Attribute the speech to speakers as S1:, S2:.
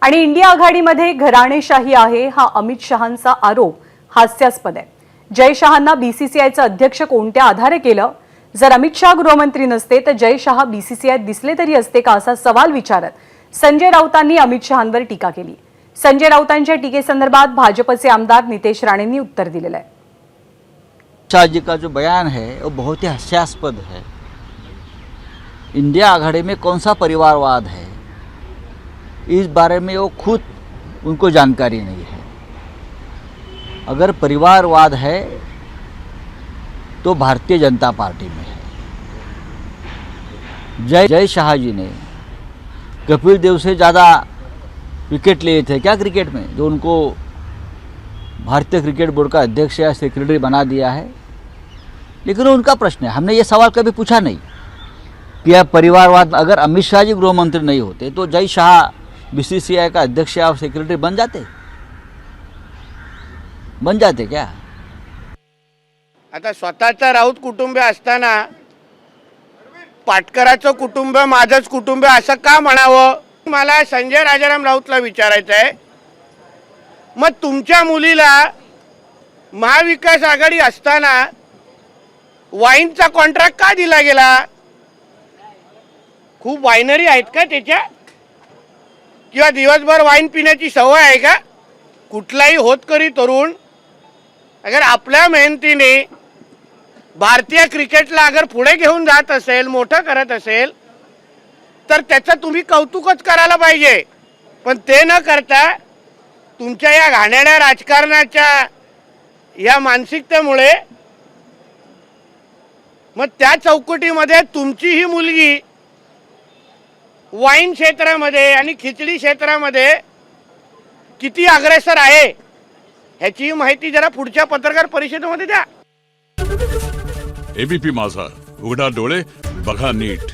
S1: आणि इंडिया आघाडीमध्ये घराणेशाही आहे हा अमित शहांचा आरोप हास्यास्पद आहे। जय शहांना बीसीसीआयचं अध्यक्ष कोणत्या आधारे केलं? जर अमित शहा गृहमंत्री नसते तर जय शहा बीसीसीआयत दिसले तरी असते का असा सवाल विचारत संजय राऊतांनी अमित शहांवर टीका केली। संजय राऊतांच्या टीकेसंदर्भात भाजपचे आमदार नितेश राणेंनी उत्तर दिलेलं आहे।
S2: शाह जी का जो बयान है वो बहुत ही हास्यास्पद है। इंडिया आघाड़ी में कौन सा परिवारवाद है, इस बारे में वो खुद उनको जानकारी नहीं है। अगर परिवारवाद है तो भारतीय जनता पार्टी में है। जय शाह जी ने कपिल देव से ज़्यादा विकेट लिए थे क्या क्रिकेट में, जो उनको भारतीय क्रिकेट बोर्ड का अध्यक्ष या सेक्रेटरी बना दिया है। लेकिन उनका प्रश्न है, हमने ये सवाल कभी पूछा नहीं कि यह परिवारवाद, अगर अमित शाह जी गृह मंत्री नहीं होते तो जय शाह बीसीसीआई का अध्यक्ष या सेक्रेटरी बन जाते क्या?
S3: आता स्वतःचा राऊत कुटुंब असताना पाटकराचं कुटुंब माझंच कुटुंब असं का म्हणावं? मला संजय राजाराम राऊतला विचारायचं आहे, मग तुमच्या मुलीला महाविकास आघाडी असताना वाईनचा कॉन्ट्रॅक्ट का दिला गेला? खूप वायनरी आहेत का त्याच्या, किंवा दिवसभर वाईन पिण्याची सवय आहे का? कुठलाही होतकरी तरुण अगर आपल्या मेहनतीने भारतीय क्रिकेटला अगर पुढे घेऊन जात असेल, मोठं करत असेल, तर त्याचं तुम्ही कौतुकच करायला पाहिजे। पण ते न करता तुमच्या या घाणेरड्या राजकारणाच्या या मानसिकतेमुळे मग त्या चौकटीमध्ये तुमची ही मुलगी वाईन क्षेत्रामध्ये आणि खिचडी क्षेत्रामध्ये किती अग्रेसर आहे ह्याची माहिती जरा पुढच्या पत्रकार परिषदेमध्ये द्या।
S4: एबीपी माझा, उघडा डोळे बघा नीट।